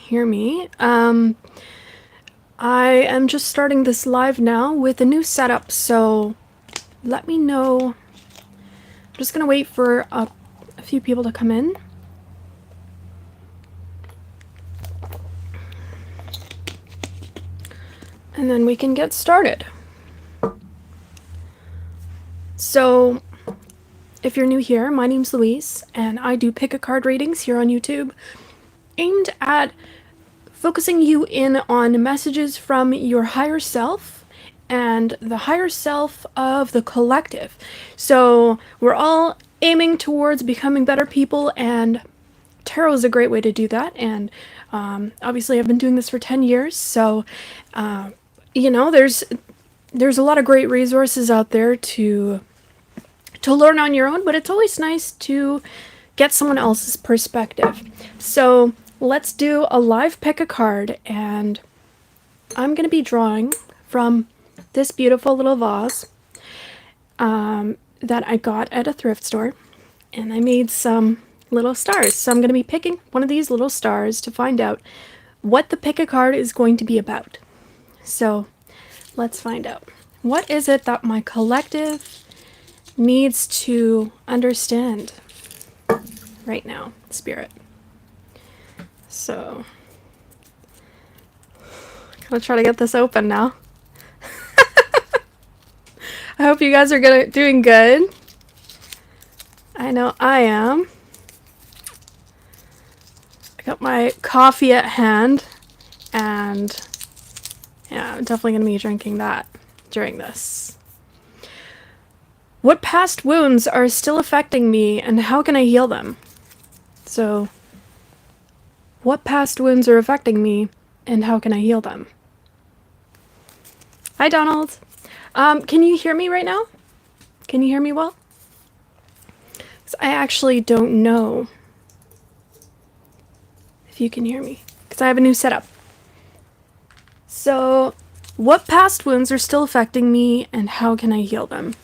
hear me. I am just starting this live now with a new setup, so let me know. I'm just gonna wait for a few people to come in. And then we can get started. So, if you're new here, my name's Louise, and I do PickACard readings here on YouTube, aimed at focusing you in on messages from your higher self and the higher self of the collective. So we're all aiming towards becoming better people, and tarot is a great way to do that. And obviously I've been doing this for 10 years, so you know, there's a lot of great resources out there to learn on your own, but it's always nice to get someone else's perspective. So let's do a live pick a card, and I'm going to be drawing from this beautiful little vase that I got at a thrift store, and I made some little stars. So I'm going to be picking one of these little stars to find out what the pick a card is going to be about. So let's find out. What is it that my collective needs to understand right now, Spirit? So, I'm gonna try to get this open now. I hope you guys are doing good. I know I am. I got my coffee at hand, and yeah, I'm definitely gonna be drinking that during this. What past wounds are still affecting me, and how can I heal them? So, what past wounds are affecting me, and how can I heal them? Hi, Donald. Can you hear me right now? Can you hear me well? 'Cause I actually don't know if you can hear me, because I have a new setup. So, what past wounds are still affecting me, and how can I heal them?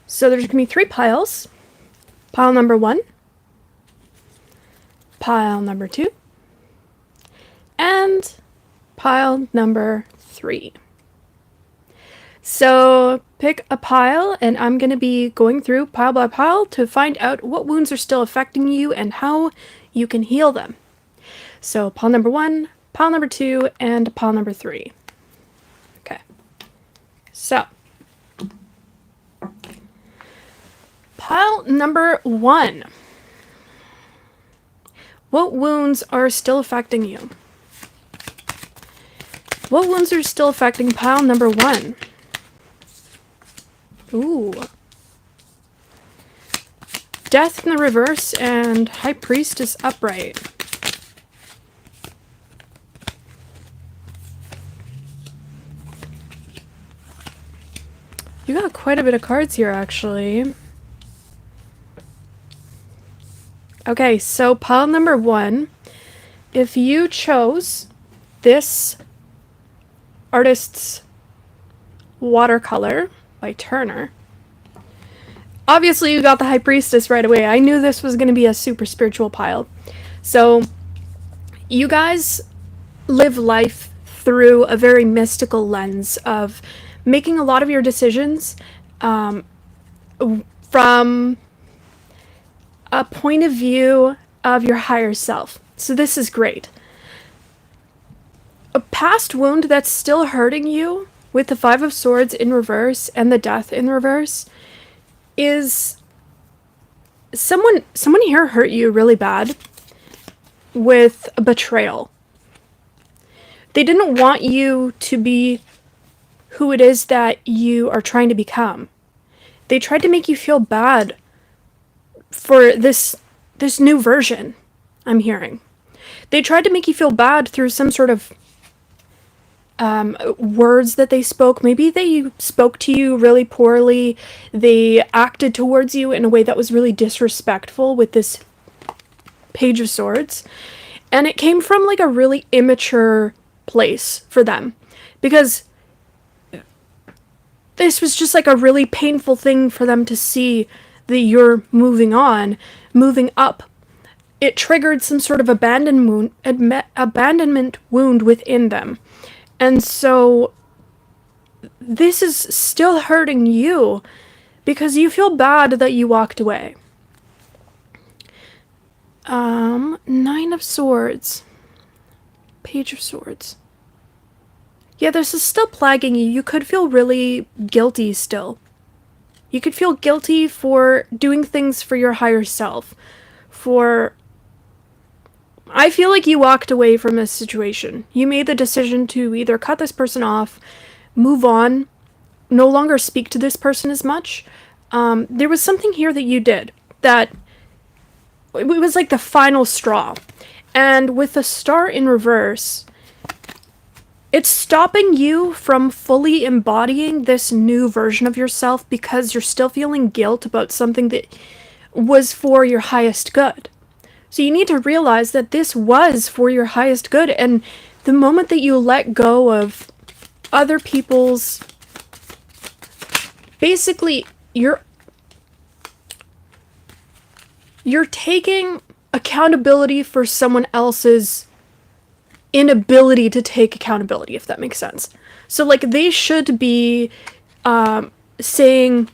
So there's going to be 3 piles. Pile number 1, pile number 2, and pile number 3. So pick a pile, and I'm going to be going through pile by pile to find out what wounds are still affecting you and how you can heal them. So pile number 1, pile number 2, and pile number 3. Okay. So pile number 1. What wounds are still affecting you? What wounds are still affecting pile number 1? Ooh. Death in the reverse and High Priestess upright. You got quite a bit of cards here, actually. Okay, so pile number 1, if you chose this artist's watercolor by Turner, obviously you got the High Priestess right away. I knew this was going to be a super spiritual pile. So you guys live life through a very mystical lens of making a lot of your decisions from a point of view of your higher self. So this is great. A past wound that's still hurting you with the 5 of Swords in reverse and the Death in reverse is someone here hurt you really bad with a betrayal. They didn't want you to be who it is that you are trying to become. They tried to make you feel bad for this new version, I'm hearing. They tried to make you feel bad through some sort of words that they spoke. Maybe they spoke to you really poorly. They acted towards you in a way that was really disrespectful with this Page of Swords. And it came from like a really immature place for them, because this was just like a really painful thing for them to see, that you're moving on, moving up it triggered some sort of abandonment wound within them. And so this is still hurting you because you feel bad that you walked away. 9 of Swords. Page of Swords. Yeah, this is still plaguing you. You could feel really guilty still. You could feel guilty for doing things for your higher self. I feel like you walked away from this situation. You made the decision to either cut this person off, move on, no longer speak to this person as much. There was something here that you did that it was like the final straw. And with the Star in reverse, it's stopping you from fully embodying this new version of yourself because you're still feeling guilt about something that was for your highest good. So you need to realize that this was for your highest good, and the moment that you let go of other people's... Basically, you're taking accountability for someone else's inability to take accountability, if that makes sense. So, like, they should be saying,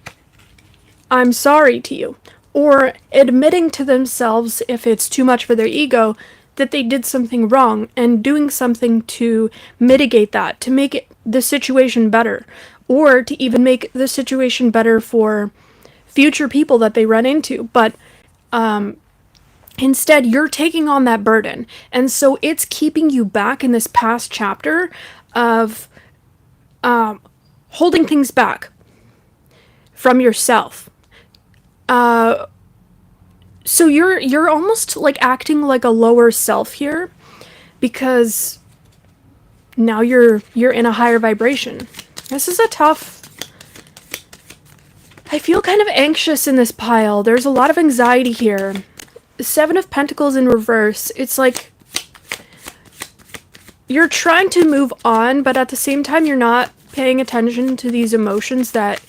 I'm sorry to you, or admitting to themselves, if it's too much for their ego, that they did something wrong, and doing something to mitigate that, to make the situation better, or to even make the situation better for future people that they run into. But instead, you're taking on that burden, and so it's keeping you back in this past chapter of holding things back from yourself. So you're almost like acting like a lower self here, because now you're in a higher vibration. This is a tough... I feel kind of anxious in this pile. There's a lot of anxiety here. 7 of Pentacles in reverse. It's like you're trying to move on, but at the same time you're not paying attention to these emotions that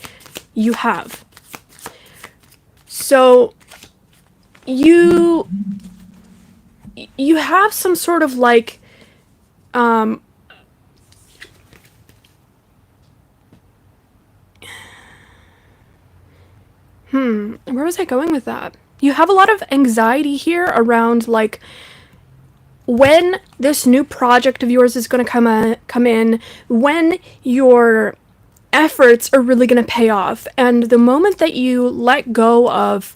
you have. So you have some sort of like where was I going with that? You have a lot of anxiety here around, like, when this new project of yours is going to come in, when your efforts are really going to pay off. And the moment that you let go of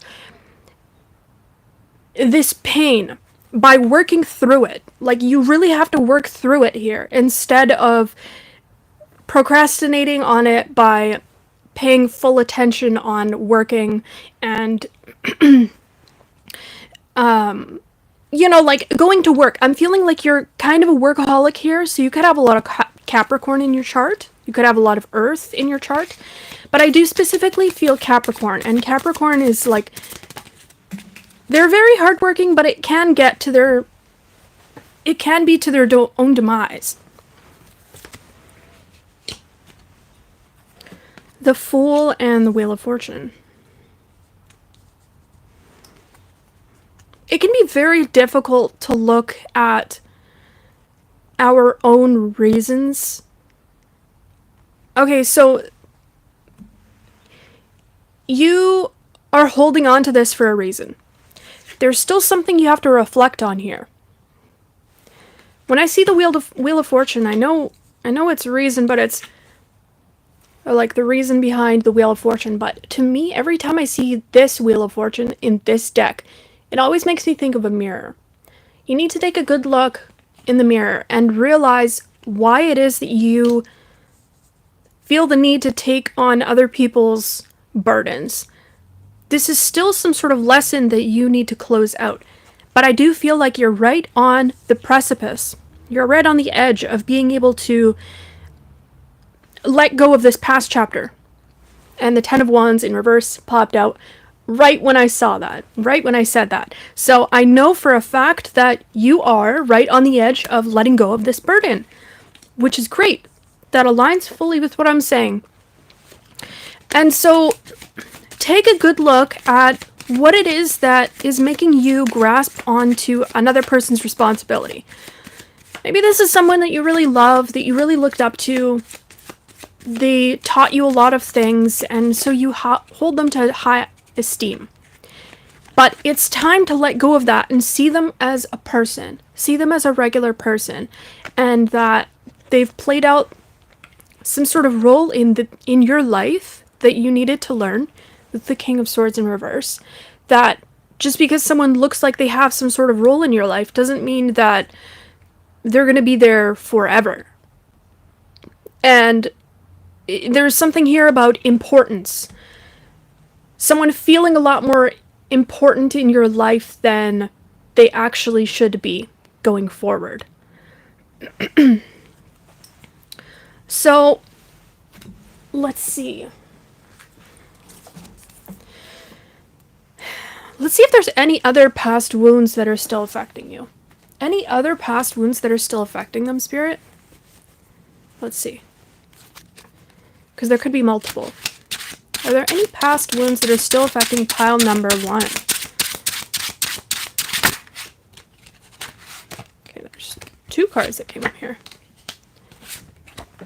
this pain by working through it, like, you really have to work through it here instead of procrastinating on it by paying full attention on working and you know, like, going to work. I'm feeling like you're kind of a workaholic here, so you could have a lot of Capricorn in your chart. You could have a lot of Earth in your chart. But I do specifically feel Capricorn, and Capricorn is like, they're very hardworking, but it can be to their own demise. The Fool and the Wheel of Fortune. It can be very difficult to look at our own reasons. Okay, so you are holding on to this for a reason. There's still something you have to reflect on here. When I see the Wheel of Fortune, I know it's a reason, but it's like the reason behind the Wheel of Fortune. But to me, every time I see this Wheel of Fortune in this deck, it always makes me think of a mirror. You need to take a good look in the mirror and realize why it is that you feel the need to take on other people's burdens. This is still some sort of lesson that you need to close out. But I do feel like you're right on the precipice. You're right on the edge of being able to let go of this past chapter. And the 10 of Wands in reverse popped out right when I saw that, right when I said that. So I know for a fact that you are right on the edge of letting go of this burden, which is great. That aligns fully with what I'm saying. And so take a good look at what it is that is making you grasp onto another person's responsibility. Maybe this is someone that you really love, that you really looked up to. They taught you a lot of things, and so you hold them to high esteem. But it's time to let go of that and see them as a person. See them as a regular person. And that they've played out some sort of role in your life that you needed to learn with the King of Swords in reverse. That just because someone looks like they have some sort of role in your life doesn't mean that they're going to be there forever. And there's something here about importance. Someone feeling a lot more important in your life than they actually should be going forward. So, let's see. Let's see if there's any other past wounds that are still affecting you. Any other past wounds that are still affecting them, Spirit? Let's see. Because there could be multiple. Are there any past wounds that are still affecting pile number 1? Okay, there's 2 cards that came up here.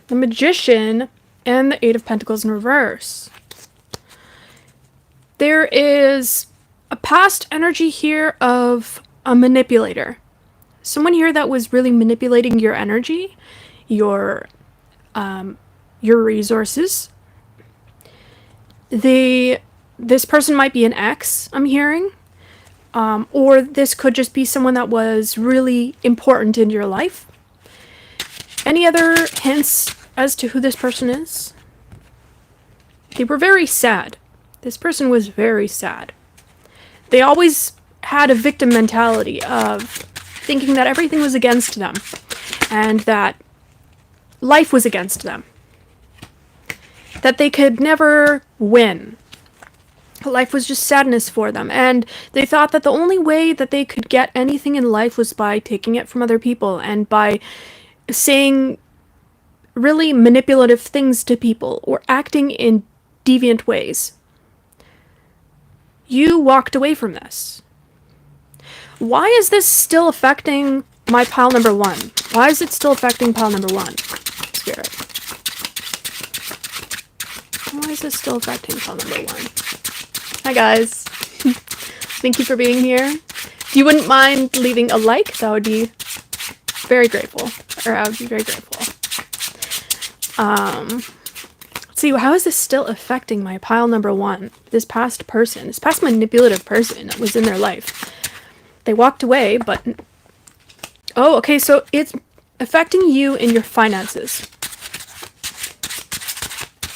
The Magician and the 8 of Pentacles in reverse. There is a past energy here of a manipulator. Someone here that was really manipulating your energy, your resources. This person might be an ex, I'm hearing. Or this could just be someone that was really important in your life. Any other hints as to who this person is? They were very sad. This person was very sad. They always had a victim mentality of thinking that everything was against them and that life was against them. That they could never win. Life was just sadness for them, and they thought that the only way that they could get anything in life was by taking it from other people and by saying really manipulative things to people or acting in deviant ways. You walked away from this. Why is this still affecting my pile number 1? Why is it still affecting pile number 1, Spirit? Why is this still affecting pile number 1? Hi guys. Thank you for being here. If you wouldn't mind leaving a like, that would be very grateful. Or I would be very grateful. Let's see, how is this still affecting my pile number 1? This past person, this past manipulative person that was in their life. They walked away, but... Oh, okay, so it's affecting you in your finances.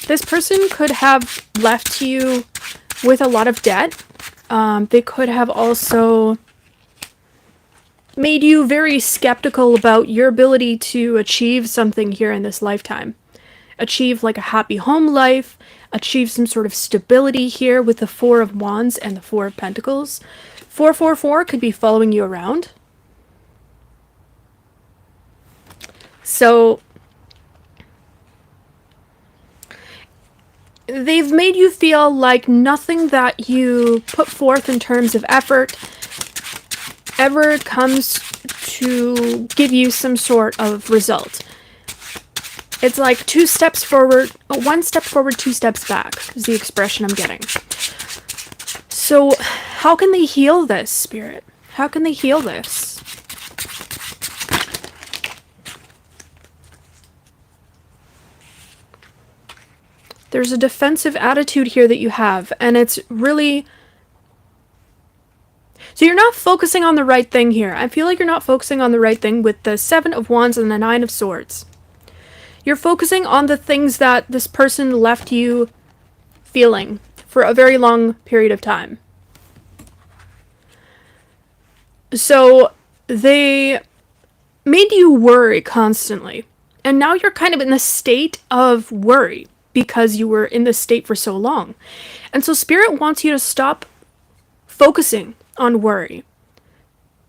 This person could have left you with a lot of debt. They could have also made you very skeptical about your ability to achieve something here in this lifetime. Achieve like a happy home life, achieve some sort of stability here with the 4 of Wands and the 4 of Pentacles. 444 could be following you around. So they've made you feel like nothing that you put forth in terms of effort ever comes to give you some sort of result. It's like 2 steps forward, 1 step forward, 2 steps back is the expression I'm getting. So how can they heal this, Spirit? How can they heal this? There's a defensive attitude here that you have, and it's really... So you're not focusing on the right thing here. I feel like you're not focusing on the right thing with the 7 of Wands and the 9 of Swords. You're focusing on the things that this person left you feeling for a very long period of time. So they made you worry constantly. And now you're kind of in the state of worry because you were in this state for so long. And so Spirit wants you to stop focusing on worry.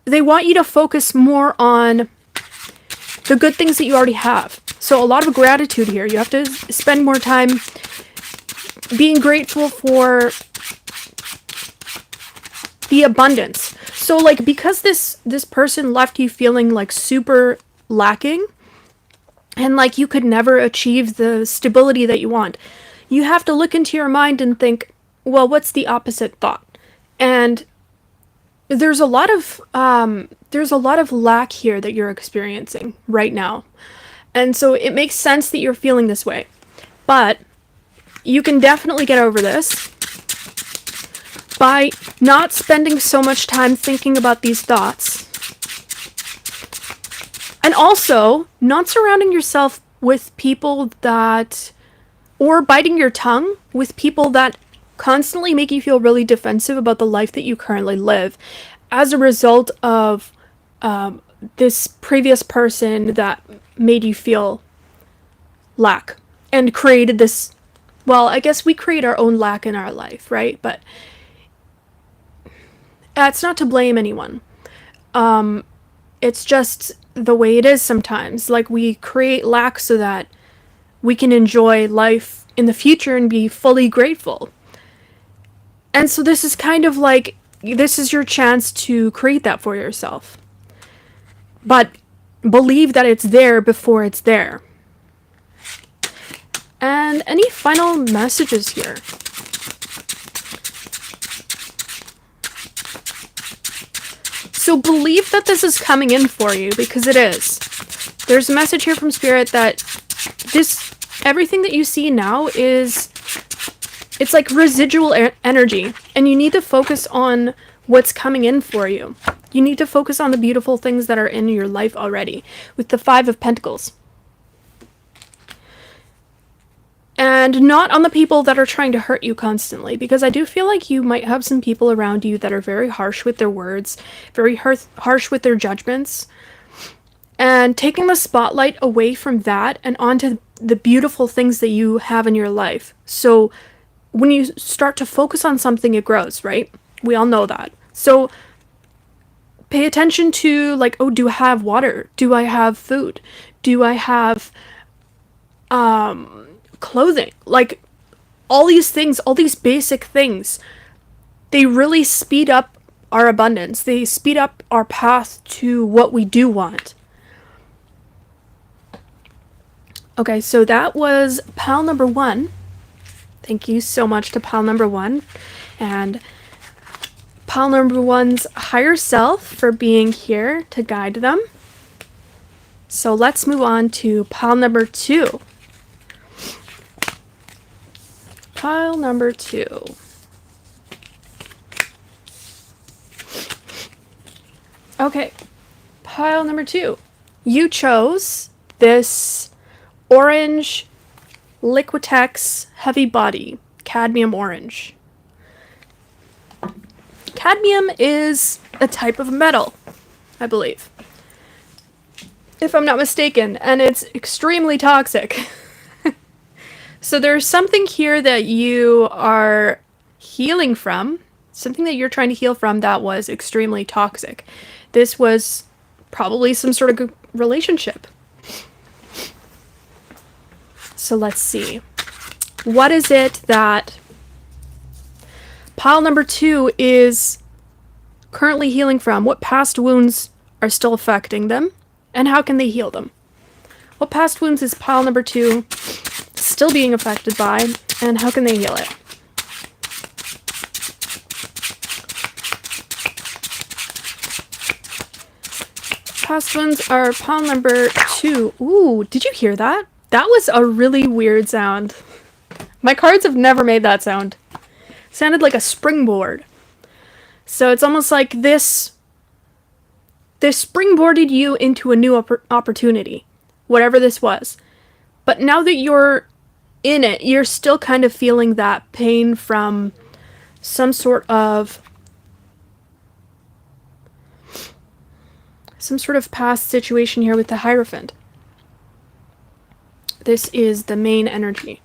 They want you to focus more on the good things that you already have. So a lot of gratitude here. You have to spend more time being grateful for the abundance. So like, because this person left you feeling like super lacking and like you could never achieve the stability that you want, you have to look into your mind and think, well, what's the opposite thought? And there's a lot of lack here that you're experiencing right now. And so it makes sense that you're feeling this way. But you can definitely get over this by not spending so much time thinking about these thoughts. And also, not surrounding yourself with people that, or biting your tongue with people that constantly make you feel really defensive about the life that you currently live as a result of this previous person that made you feel lack and created this. Well, I guess we create our own lack in our life, right? But it's not to blame anyone. It's just the way it is sometimes. Like, we create lack so that we can enjoy life in the future and be fully grateful. And so this is kind of like, this is your chance to create that for yourself. But believe that it's there before it's there. And any final messages here? So believe that this is coming in for you, because it is. There's a message here from Spirit that everything that you see now it's like residual energy, and you need to focus on what's coming in for you. You need to focus on the beautiful things that are in your life already, with the 5 of Pentacles. And not on the people that are trying to hurt you constantly, because I do feel like you might have some people around you that are very harsh with their words, very harsh with their judgments. And taking the spotlight away from that and onto the beautiful things that you have in your life. So when you start to focus on something, it grows, right? We all know that. So pay attention to, like, oh, do I have water? Do I have food? Do I have clothing? Like, all these things, all these basic things, they really speed up our abundance. They speed up our path to what we do want. Okay, so that was pile number 1. Thank you so much to pile number 1 and pile number 1's higher self for being here to guide them. So let's move on to pile number 2. Pile number 2. Okay, pile number 2. You chose this orange Liquitex heavy body, cadmium orange. Cadmium is a type of metal, I believe, if I'm not mistaken, and it's extremely toxic. So there's something here that you are healing from, something that you're trying to heal from that was extremely toxic. This was probably some sort of relationship. So let's see. What is it that pile number 2 is currently healing from? What past wounds are still affecting them? And how can they heal them? What past wounds is pile number 2 still being affected by? And how can they heal it? Past wounds are pile number 2. Ooh, did you hear that? That was a really weird sound. My cards have never made that sound. It sounded like a springboard. So it's almost like this springboarded you into a new opportunity, whatever this was. But now that you're in it, you're still kind of feeling that pain from some sort of past situation here with the Hierophant. This is the main energy.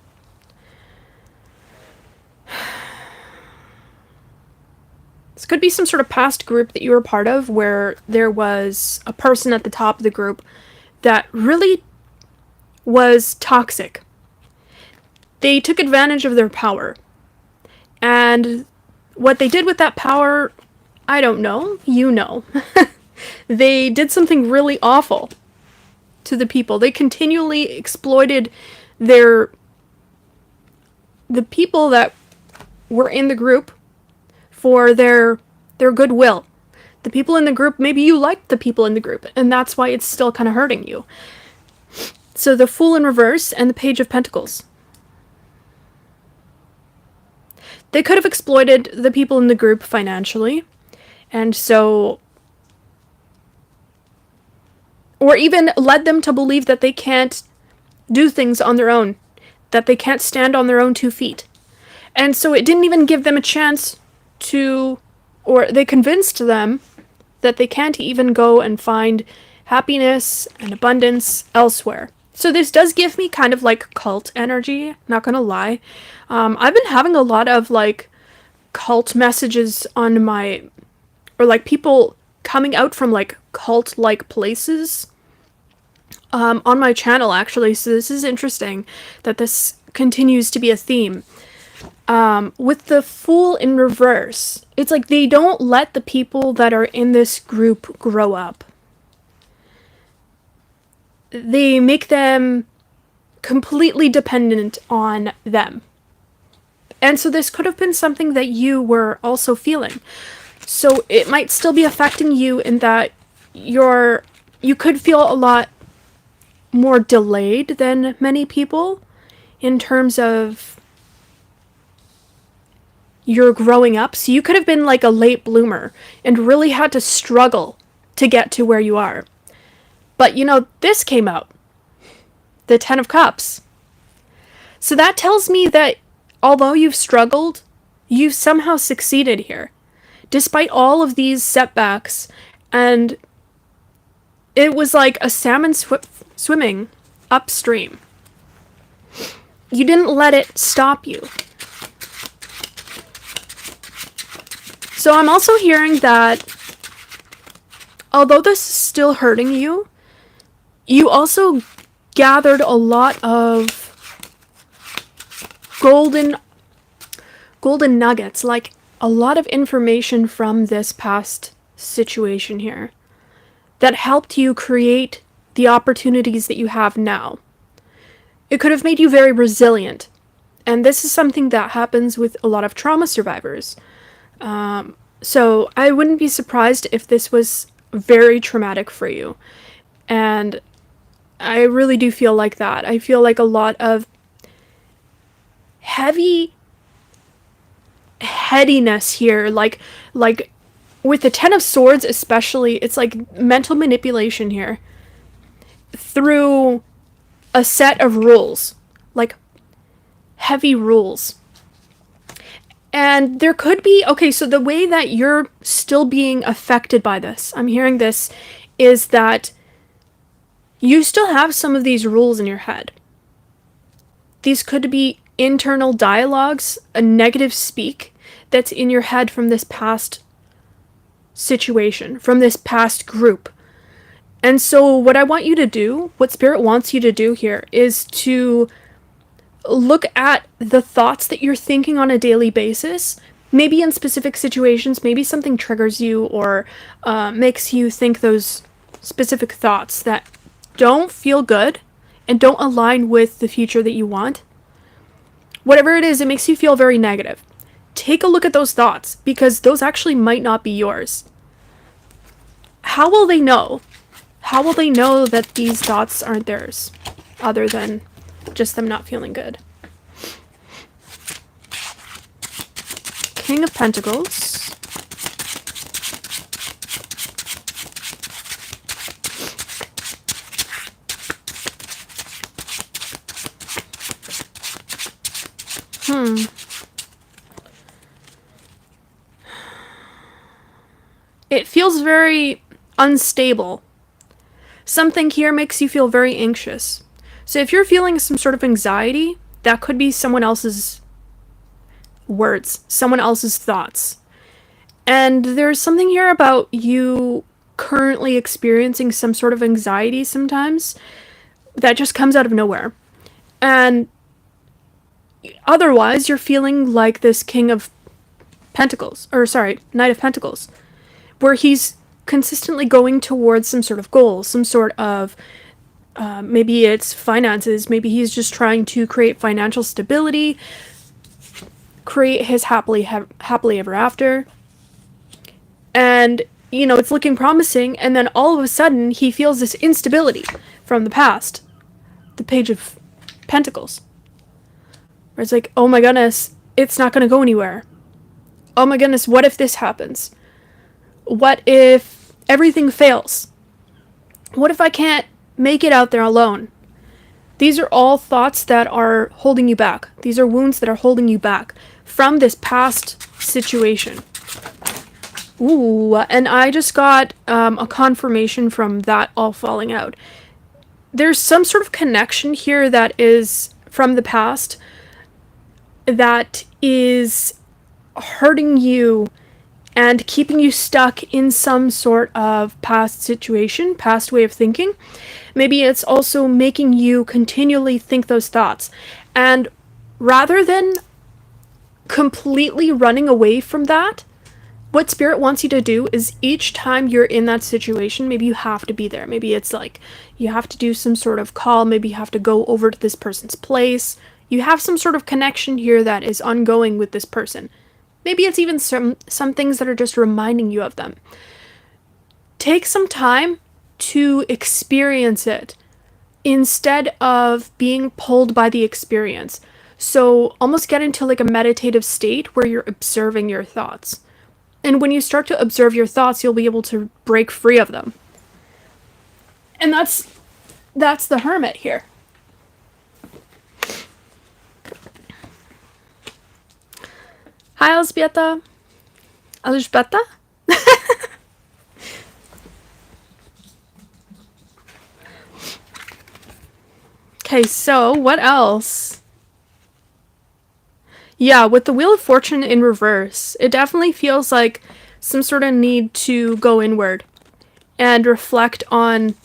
This could be some sort of past group that you were part of where there was a person at the top of the group that really was toxic. They took advantage of their power. And what they did with that power, I don't know, you know. They did something really awful to the people. They continually exploited the people that were in the group for their goodwill. The people in the group, maybe you liked the people in the group, and that's why it's still kind of hurting you. So the Fool in reverse and the Page of Pentacles. They could have exploited the people in the group financially, and so, or even led them to believe that they can't do things on their own, that they can't stand on their own 2 feet. And so it didn't even give them a chance to, or they convinced them that they can't even go and find happiness and abundance elsewhere. So this does give me kind of like cult energy, not gonna lie. I've been having a lot of like cult messages on my, or like people coming out from like cult-like places on my channel actually. So this is interesting that this continues to be a theme. With the Fool in reverse, it's like they don't let the people that are in this group grow up. They make them completely dependent on them. And so this could have been something that you were also feeling. So it might still be affecting you in that you could feel a lot more delayed than many people in terms of your growing up. So you could have been like a late bloomer and really had to struggle to get to where you are. But you know, this came out. The 10 of Cups. So that tells me that although you've struggled, you've somehow succeeded here. Despite all of these setbacks, and it was like a salmon swimming upstream. You didn't let it stop you. So I'm also hearing that although this is still hurting you, you also gathered a lot of golden nuggets, like a lot of information from this past situation here that helped you create the opportunities that you have now. It could have made you very resilient. And this is something that happens with a lot of trauma survivors. So I wouldn't be surprised if this was very traumatic for you. And I really do feel like that. I feel like a lot of headiness here, like with the 10 of Swords especially, it's like mental manipulation here through a set of rules, like heavy rules. And there could be, okay, so the way that you're still being affected by this, I'm hearing this, is that you still have some of these rules in your head. These could be internal dialogues, a negative speak that's in your head from this past situation, from this past group. And so what I want you to do, what Spirit wants you to do here, is to look at the thoughts that you're thinking on a daily basis. Maybe in specific situations, maybe something triggers you or makes you think those specific thoughts that don't feel good and don't align with the future that you want. Whatever it is, it makes you feel very negative. Take a look at those thoughts, because those actually might not be yours. How will they know? How will they know that these thoughts aren't theirs, other than just them not feeling good? King of Pentacles. It feels very unstable. Something here makes you feel very anxious. So if you're feeling some sort of anxiety, that could be someone else's words, someone else's thoughts. And there's something here about you currently experiencing some sort of anxiety sometimes that just comes out of nowhere. And otherwise, you're feeling like this King of Pentacles, or sorry, Knight of Pentacles. where he's consistently going towards some sort of goal, some sort of maybe it's finances, maybe he's just trying to create financial stability, create his happily ever after. And, you know, it's looking promising, and then all of a sudden he feels this instability from the past. The Page of Pentacles. Where it's like, oh my goodness, it's not going to go anywhere. Oh my goodness, what if this happens? What if everything fails? What if I can't make it out there alone? These are all thoughts that are holding you back. These are wounds that are holding you back from this past situation. Ooh, and I just got a confirmation from that all falling out. There's some sort of connection here that is from the past that is hurting you and keeping you stuck in some sort of past situation, past way of thinking. Maybe it's also making you continually think those thoughts. And rather than completely running away from that, what Spirit wants you to do is each time you're in that situation, maybe you have to be there. Maybe it's like you have to do some sort of call. Maybe you have to go over to this person's place. You have some sort of connection here that is ongoing with this person. Maybe it's even some things that are just reminding you of them. Take some time to experience it instead of being pulled by the experience. So almost get into like a meditative state where you're observing your thoughts. And when you start to observe your thoughts, you'll be able to break free of them. And that's the Hermit here. Hi, Elżbieta. Elżbieta? Okay, so what else? Yeah, with the Wheel of Fortune in reverse, it definitely feels like some sort of need to go inward and reflect on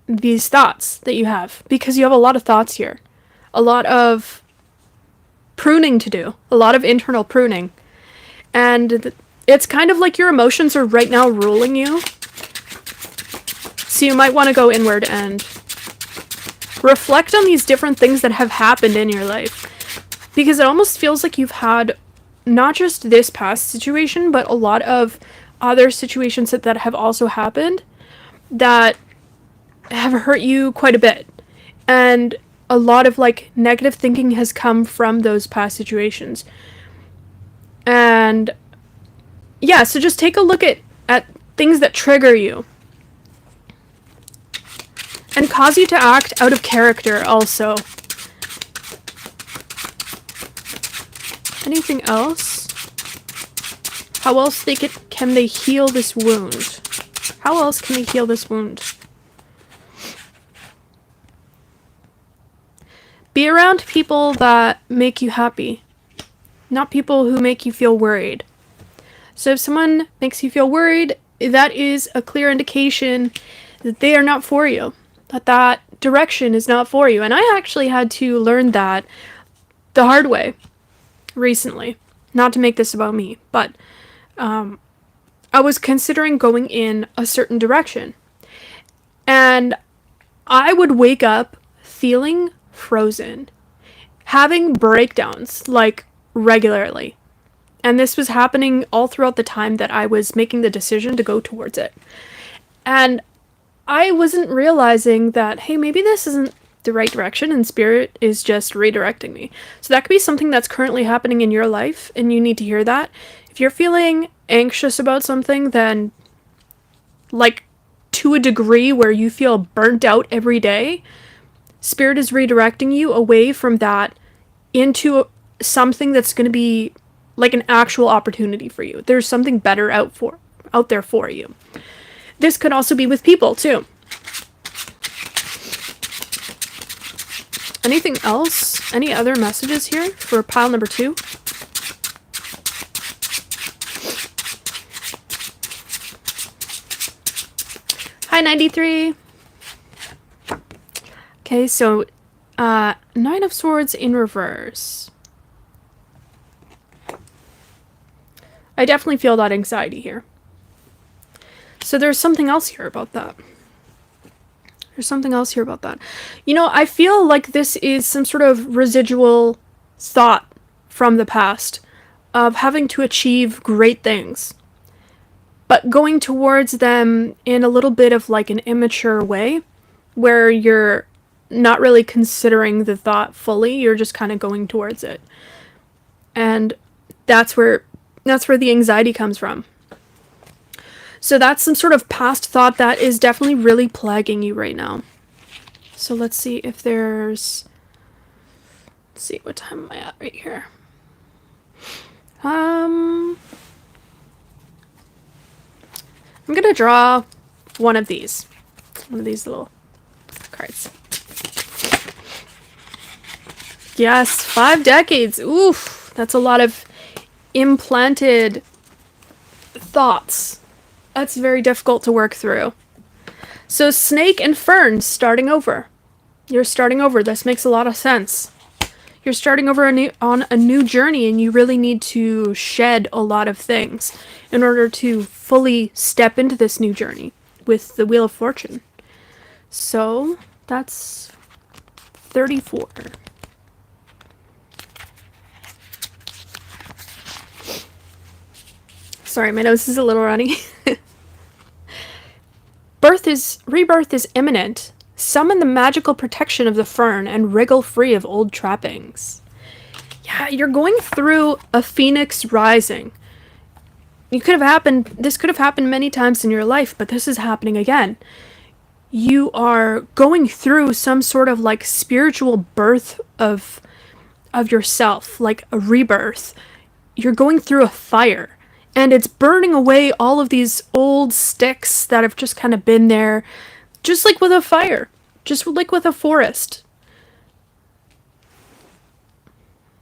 these thoughts that you have, because you have a lot of thoughts here. A lot of pruning to do, a lot of internal pruning. And it's kind of like your emotions are right now ruling you. So you might want to go inward and reflect on these different things that have happened in your life. Because it almost feels like you've had not just this past situation, but a lot of other situations that have also happened that have hurt you quite a bit. And a lot of like negative thinking has come from those past situations. And yeah, so just take a look at things that trigger you and cause you to act out of character also. Anything else? How else can they heal this wound? How else can they heal this wound? Be around people that make you happy, not people who make you feel worried. So if someone makes you feel worried, that is a clear indication that they are not for you, that direction is not for you. And I actually had to learn that the hard way recently. Not to make this about me, but I was considering going in a certain direction. And I would wake up feeling frozen, having breakdowns like regularly. And this was happening all throughout the time that I was making the decision to go towards it. And I wasn't realizing that, hey, maybe this isn't the right direction and Spirit is just redirecting me. So that could be something that's currently happening in your life and you need to hear that. If you're feeling anxious about something, then like to a degree where you feel burnt out every day, Spirit is redirecting you away from that into something that's going to be like an actual opportunity for you. There's something better out there for you. This could also be with people too. Anything else? Any other messages here for pile number 2? Hi, 93. Okay, so 9 of Swords in reverse. I definitely feel that anxiety here. So there's something else here about that. There's something else here about that. You know, I feel like this is some sort of residual thought from the past of having to achieve great things, but going towards them in a little bit of like an immature way, where you're not really considering the thought fully, you're just kind of going towards it. And that's where the anxiety comes from. So that's some sort of past thought that is definitely really plaguing you right now. So let's see if there's... Let's see, what time am I at right here? I'm gonna draw one of these little cards. Yes, 5 decades. Oof, that's a lot of implanted thoughts. That's very difficult to work through. So snake and fern, starting over. You're starting over. This makes a lot of sense. You're starting over on a new journey, and you really need to shed a lot of things in order to fully step into this new journey with the Wheel of Fortune. So that's 34. Sorry, my nose is a little runny. Rebirth is imminent. Summon the magical protection of the fern and wriggle free of old trappings. Yeah, you're going through a phoenix rising. This could have happened many times in your life, but this is happening again. You are going through some sort of like spiritual birth of yourself, like a rebirth. You're going through a fire. And it's burning away all of these old sticks that have just kind of been there, just like with a fire, just like with a forest.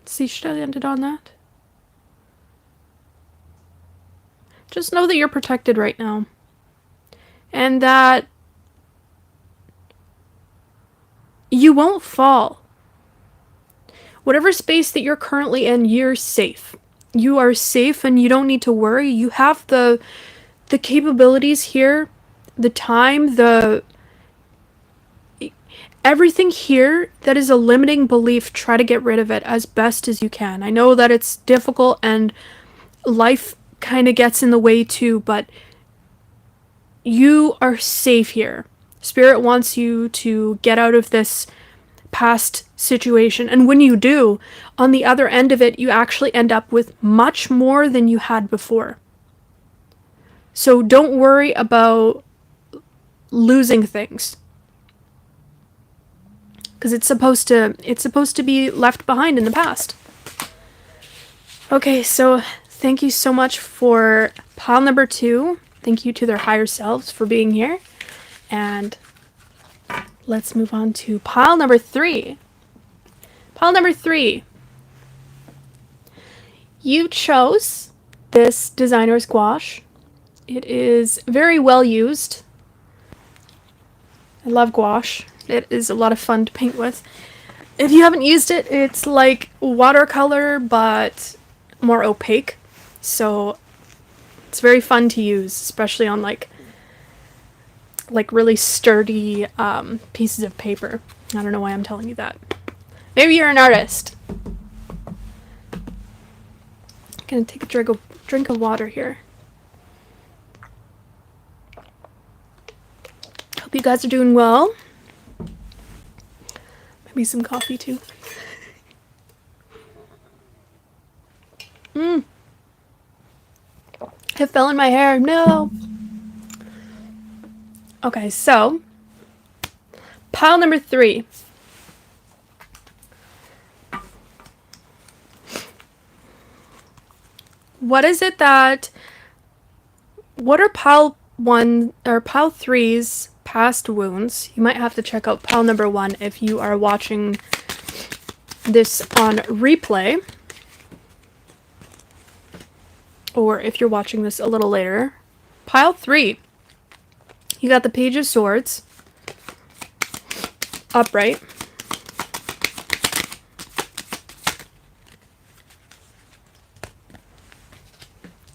See, should I end it on that? Just know that you're protected right now. And that you won't fall. Whatever space that you're currently in, you're safe. You are safe and you don't need to worry. You have the capabilities here, the time, everything here that is a limiting belief. Try to get rid of it as best as you can. I know that it's difficult and life kind of gets in the way too, but you are safe here. Spirit wants you to get out of this past situation, and when you do, on the other end of it, you actually end up with much more than you had before. So don't worry about losing things, because it's supposed to be left behind in the past. Okay, so thank you so much for pile number 2. Thank you to their higher selves for being here, and let's move on to pile number 3. Pile number 3. You chose this designer's gouache. It is very well used. I love gouache. It is a lot of fun to paint with. If you haven't used it, it's like watercolor but more opaque. So it's very fun to use, especially on like really sturdy pieces of paper. I don't know why I'm telling you that. Maybe you're an artist. I'm gonna take a drink of water here. Hope you guys are doing well. Maybe some coffee too. It fell in my hair. No. Okay, so pile number 3. What are pile 1 or pile 3's past wounds? You might have to check out pile number 1 if you are watching this on replay, or if you're watching this a little later. Pile 3. You got the Page of Swords, upright.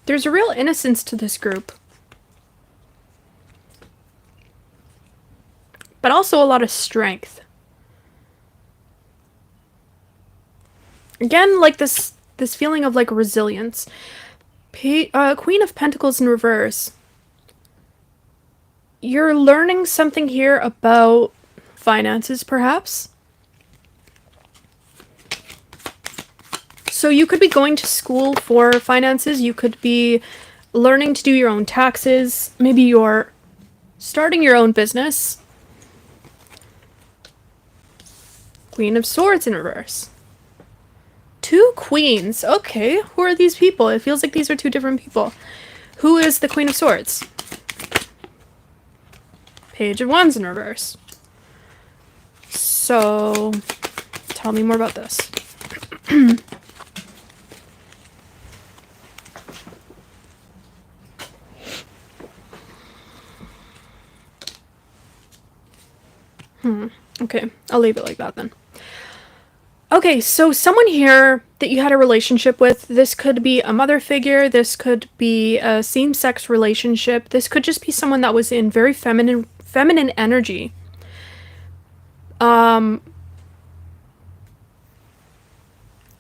There's a real innocence to this group. But also a lot of strength. Again, like this feeling of like resilience. Queen of Pentacles in reverse. You're learning something here about finances, perhaps. So you could be going to school for finances. You could be learning to do your own taxes. Maybe you're starting your own business. Queen of Swords in reverse. 2 queens. Okay, who are these people? It feels like these are 2 different people. Who is the Queen of Swords? Page of Wands in reverse. So, tell me more about this. Okay, I'll leave it like that then. Okay, so someone here that you had a relationship with, this could be a mother figure, this could be a same-sex relationship, this could just be someone that was in very feminine energy.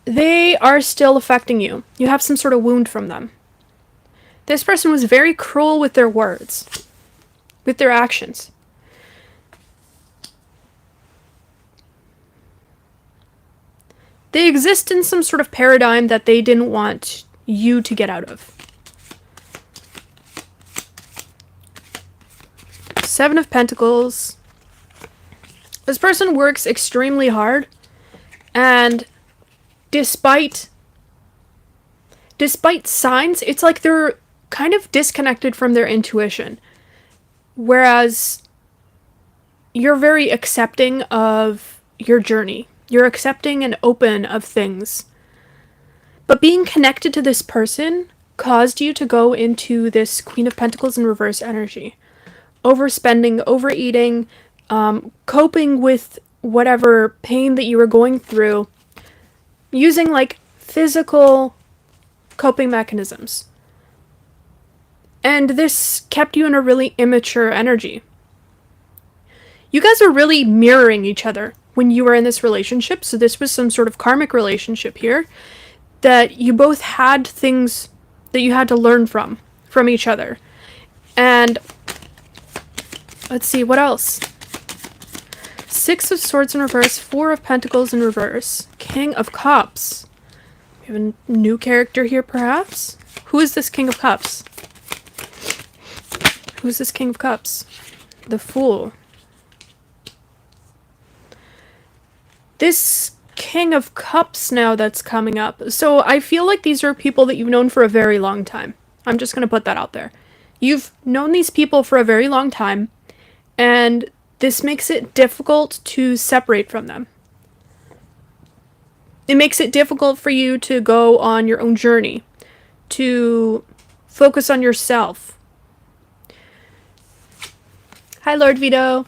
They are still affecting you. You have some sort of wound from them. This person was very cruel with their words, with their actions. They exist in some sort of paradigm that they didn't want you to get out of. 7 of Pentacles. This person works extremely hard, and despite signs, it's like they're kind of disconnected from their intuition. Whereas you're very accepting of your journey. You're accepting and open of things. But being connected to this person caused you to go into this Queen of Pentacles in reverse energy. Overspending, overeating, coping with whatever pain that you were going through, using like physical coping mechanisms. And this kept you in a really immature energy. You guys are really mirroring each other when you were in this relationship, so this was some sort of karmic relationship here, that you both had things that you had to learn from each other. And let's see, what else? 6 of Swords in reverse, 4 of Pentacles in reverse, King of Cups. We have a new character here, perhaps? Who is this King of Cups? Who's this King of Cups? The Fool. This King of Cups now that's coming up. So I feel like these are people that you've known for a very long time. I'm just going to put that out there. You've known these people for a very long time, and this makes it difficult to separate from them. It makes it difficult for you to go on your own journey, to focus on yourself. Hi, Lord Vito.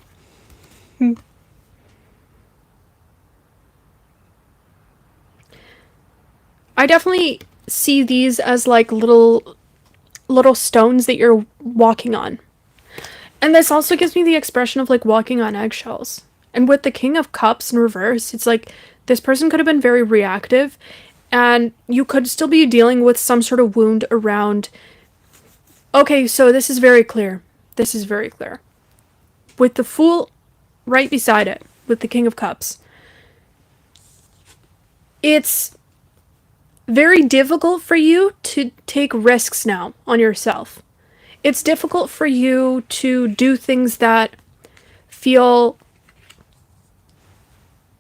I definitely see these as like little stones that you're walking on. And this also gives me the expression of like walking on eggshells. And with the King of Cups in reverse, it's like this person could have been very reactive, and you could still be dealing with some sort of wound around. Okay, so this is very clear. This is very clear. With the Fool right beside it, with the King of Cups, it's very difficult for you to take risks now on yourself. It's difficult for you to do things that feel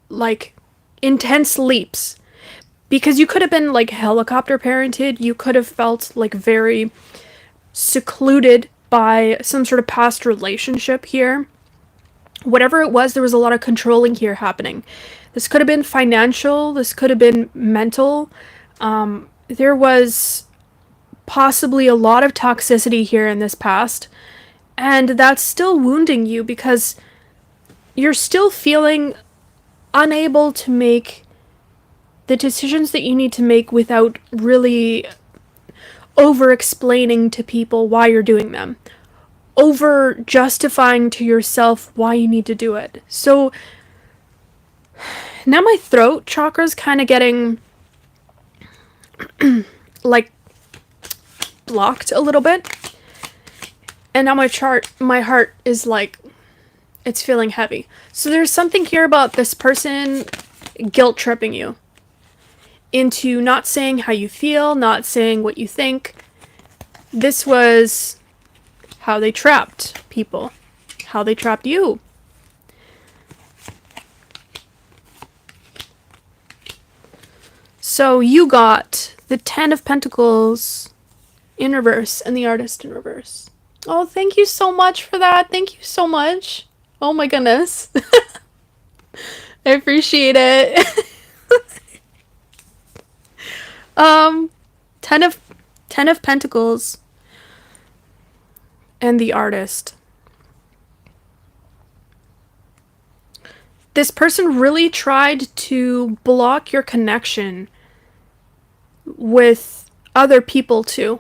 like intense leaps, because you could have been like helicopter parented. You could have felt like very secluded by some sort of past relationship here. Whatever it was, there was a lot of controlling here happening. This could have been financial. This could have been mental. There was possibly a lot of toxicity here in this past, and that's still wounding you because you're still feeling unable to make the decisions that you need to make without really over explaining to people why you're doing them, over justifying to yourself why you need to do it. So now my throat chakra is kind of getting like blocked a little bit, and now my heart is like, it's feeling heavy. So there's something here about this person guilt tripping you into not saying how you feel, not saying what you think. This was how they trapped people, how they trapped you. So you got the 10 of Pentacles in reverse and the Artist in reverse. Oh, thank you so much for that. Thank you so much. Oh my goodness. I appreciate it. 10 of Pentacles and the Artist. This person really tried to block your connection with other people too.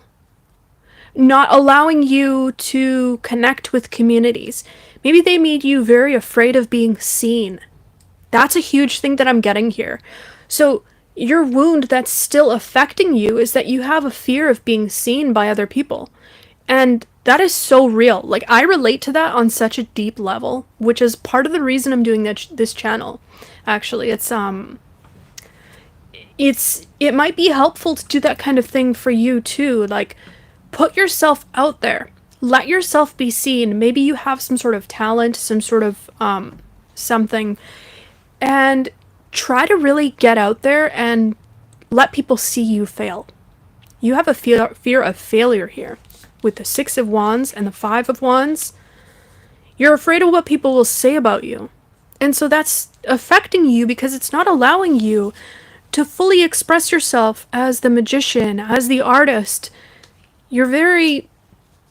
Not allowing you to connect with communities. Maybe they made you very afraid of being seen. That's a huge thing that I'm getting here. So your wound that's still affecting you is that you have a fear of being seen by other people. And that is so real. Like, I relate to that on such a deep level, which is part of the reason I'm doing this channel. Actually, it might be helpful to do that kind of thing for you too. Like, put yourself out there. Let yourself be seen. Maybe you have some sort of talent, some sort of something, and try to really get out there and let people see you fail. You have a fear of failure here with the 6 of Wands and the 5 of Wands. You're afraid of what people will say about you. And so that's affecting you because it's not allowing you to fully express yourself as the magician, as the artist. You're very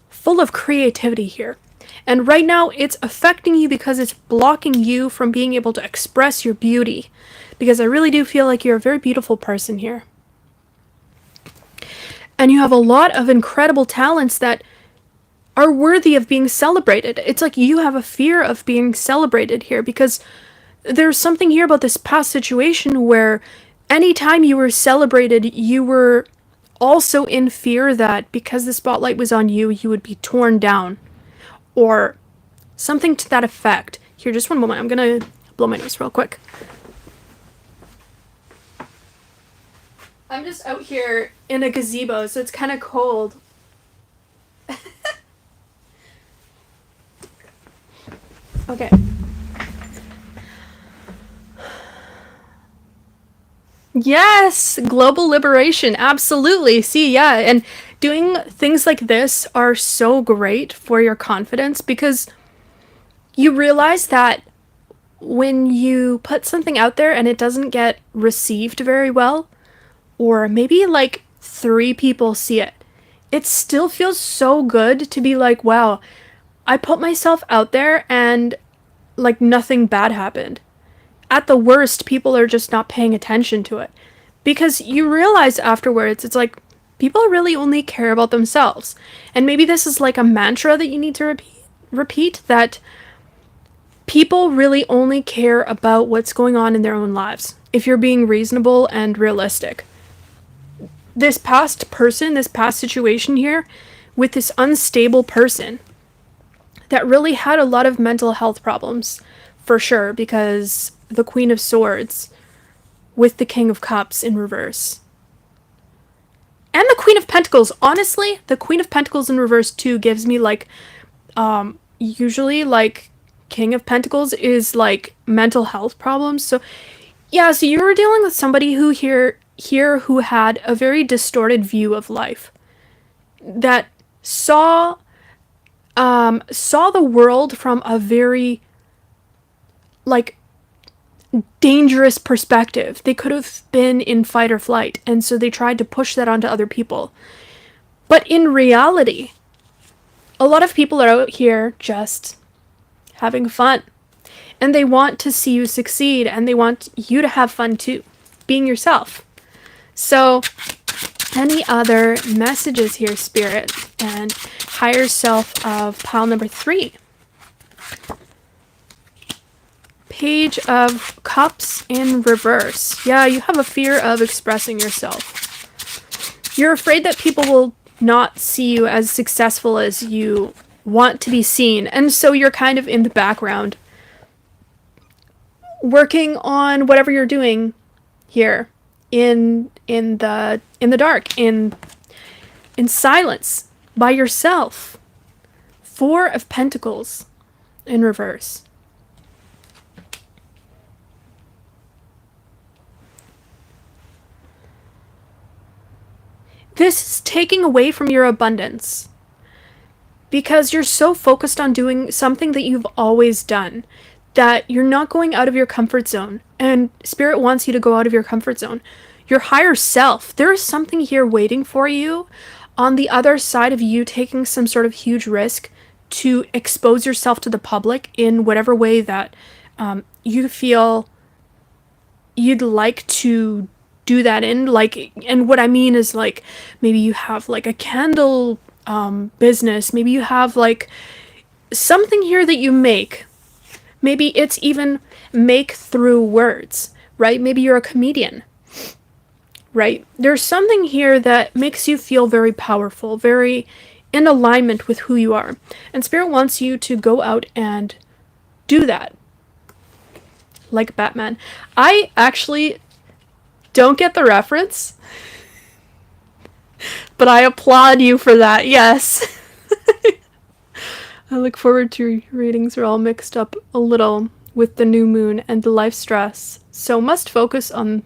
full of creativity here. And right now it's affecting you because it's blocking you from being able to express your beauty. Because I really do feel like you're a very beautiful person here. And you have a lot of incredible talents that are worthy of being celebrated. It's like you have a fear of being celebrated here because there's something here about this past situation where anytime you were celebrated, you were also in fear that because the spotlight was on you, you would be torn down. Or something to that effect. Here, just one moment. I'm gonna blow my nose real quick. I'm just out here in a gazebo, so it's kind of cold. Okay. Yes, global liberation, absolutely. See, yeah, and doing things like this are so great for your confidence because you realize that when you put something out there and it doesn't get received very well, or maybe like 3 people see it, it still feels so good to be like, wow, I put myself out there and like nothing bad happened. At the worst, people are just not paying attention to it. Because you realize afterwards, it's like, people really only care about themselves. And maybe this is like a mantra that you need to repeat, that people really only care about what's going on in their own lives, if you're being reasonable and realistic. This past situation here, with this unstable person, that really had a lot of mental health problems, for sure, because the Queen of Swords with the King of Cups in reverse. And the Queen of Pentacles. Honestly, the Queen of Pentacles in reverse too gives me like, usually like King of Pentacles is like mental health problems. So yeah, so you were dealing with somebody who here who had a very distorted view of life. That saw the world from a very like dangerous perspective. They could have been in fight or flight, and so they tried to push that onto other people. But in reality, a lot of people are out here just having fun, and they want to see you succeed, and they want you to have fun too, being yourself. So Any other messages here, Spirit? And higher self of pile number 3. Page of Cups in reverse. Yeah, you have a fear of expressing yourself. You're afraid that people will not see you as successful as you want to be seen, and so you're kind of in the background, working on whatever you're doing here, in the dark, in silence, by yourself. 4 of Pentacles in reverse. This is taking away from your abundance because you're so focused on doing something that you've always done that you're not going out of your comfort zone. And Spirit wants you to go out of your comfort zone. Your higher self, there is something here waiting for you on the other side of you taking some sort of huge risk to expose yourself to the public in whatever way that you feel you'd like to do that in. Like, and what I mean is, like, maybe you have like a candle business, maybe you have like something here that you make. Maybe it's even make through words, right? Maybe you're a comedian, right? There's something here that makes you feel very powerful, very in alignment with who you are. And Spirit wants you to go out and do that. Like Batman. I actually don't get the reference, but I applaud you for that. Yes. I look forward to your readings. Are all mixed up a little with the new moon and the life stress, so must focus on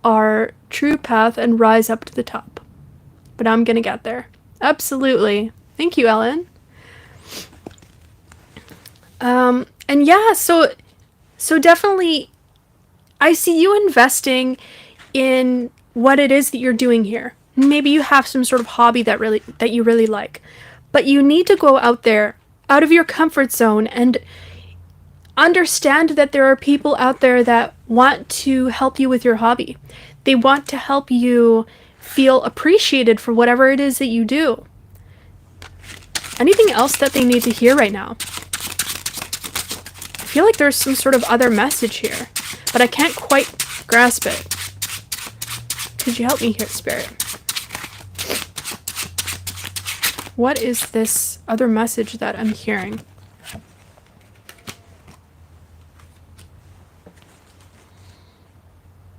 our true path and rise up to the top. But I'm gonna get there. Absolutely. Thank you, Ellen. And yeah, so definitely I see you investing in what it is that you're doing here. Maybe you have some sort of hobby that you really like. But you need to go out there, out of your comfort zone, and understand that there are people out there that want to help you with your hobby. They want to help you feel appreciated for whatever it is that you do. Anything else that they need to hear right now? I feel like there's some sort of other message here, but I can't quite grasp it. Could you help me here, Spirit? What is this other message that I'm hearing?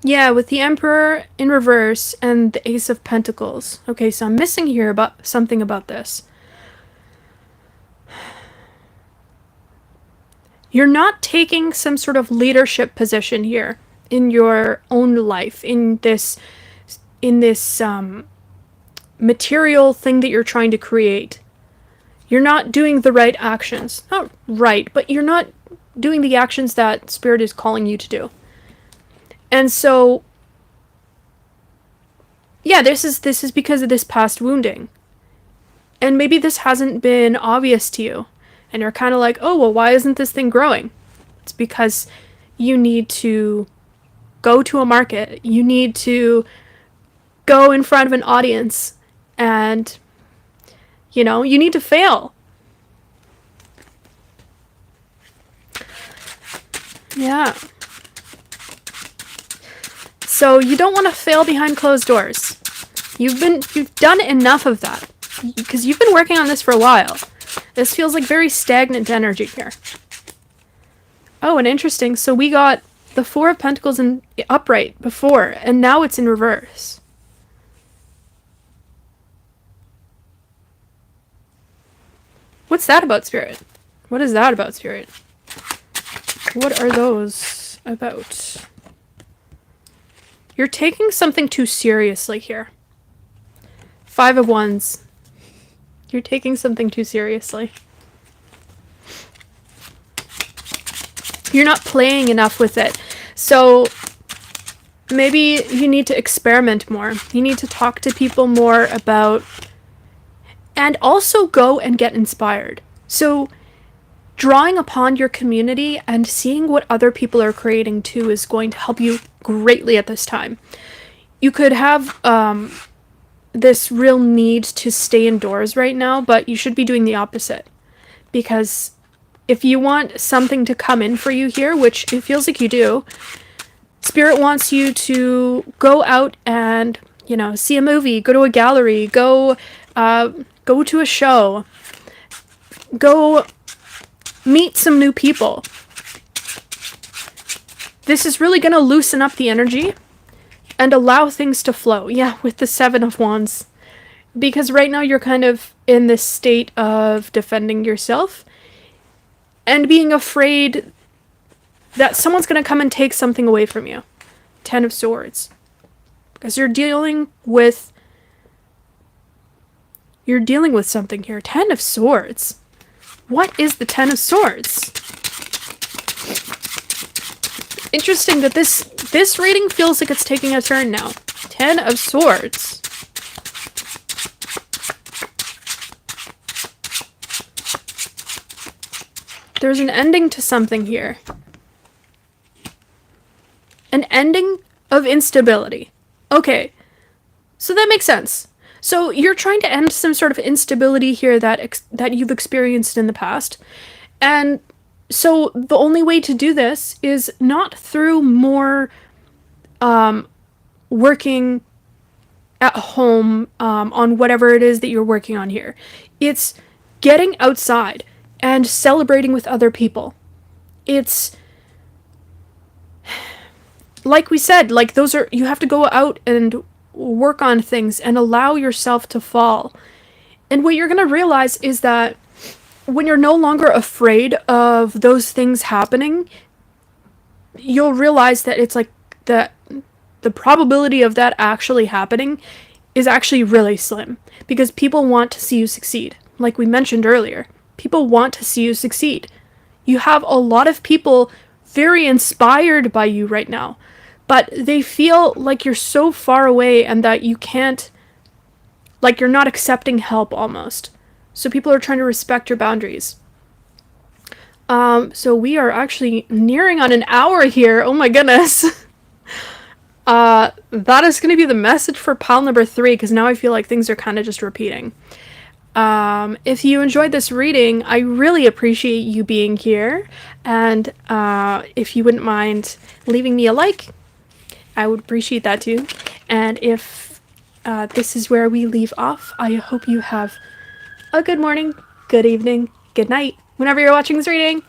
Yeah, with the Emperor in reverse and the Ace of Pentacles. Okay, so I'm missing here about something about this. You're not taking some sort of leadership position here in your own life, in this material thing that you're trying to create. You're not doing the right actions. Not right, but you're not doing the actions that Spirit is calling you to do. And so, yeah, this is because of this past wounding. And maybe this hasn't been obvious to you. And you're kind of like, oh, well, why isn't this thing growing? It's because you need to go to a market. You need to go in front of an audience. And, you know, you need to fail. Yeah. So you don't want to fail behind closed doors. You've done enough of that. Because you've been working on this for a while. This feels like very stagnant energy here. Oh, and interesting. So we got the 4 of Pentacles in upright before, and now it's in reverse. What's that about, Spirit? What is that about, Spirit? What are those about? You're taking something too seriously here. 5 of Wands. You're taking something too seriously. You're not playing enough with it. So maybe you need to experiment more. You need to talk to people more about, and also go and get inspired. So drawing upon your community and seeing what other people are creating too is going to help you greatly at this time. You could have this real need to stay indoors right now, but you should be doing the opposite. Because if you want something to come in for you here, which it feels like you do, Spirit wants you to go out and, you know, see a movie, go to a gallery, go to a show, go meet some new people. This is really going to loosen up the energy and allow things to flow. Yeah, with the Seven of Wands. Because right now you're kind of in this state of defending yourself and being afraid that someone's going to come and take something away from you. Ten of Swords. Because you're dealing with something here. Ten of Swords. What is the Ten of Swords? Interesting that this reading feels like it's taking a turn now. Ten of Swords. There's an ending to something here. An ending of instability. Okay, so that makes sense. So you're trying to end some sort of instability here that you've experienced in the past. And so the only way to do this is not through more working at home on whatever it is that you're working on here. It's getting outside and celebrating with other people. It's like we said, like you have to go out and work on things and allow yourself to fall. And what you're going to realize is that when you're no longer afraid of those things happening, you'll realize that it's like the probability of that actually happening is actually really slim, because people want to see you succeed. Like we mentioned earlier, people want to see you succeed. You have a lot of people very inspired by you right now, but they feel like you're so far away and that you can't, like you're not accepting help almost. So people are trying to respect your boundaries. So we are actually nearing on an hour here. Oh my goodness. That is going to be the message for pile number 3, because now I feel like things are kind of just repeating. If you enjoyed this reading, I really appreciate you being here. And if you wouldn't mind leaving me a like, I would appreciate that too. And if this is where we leave off, I hope you have a good morning, good evening, good night, whenever you're watching this reading.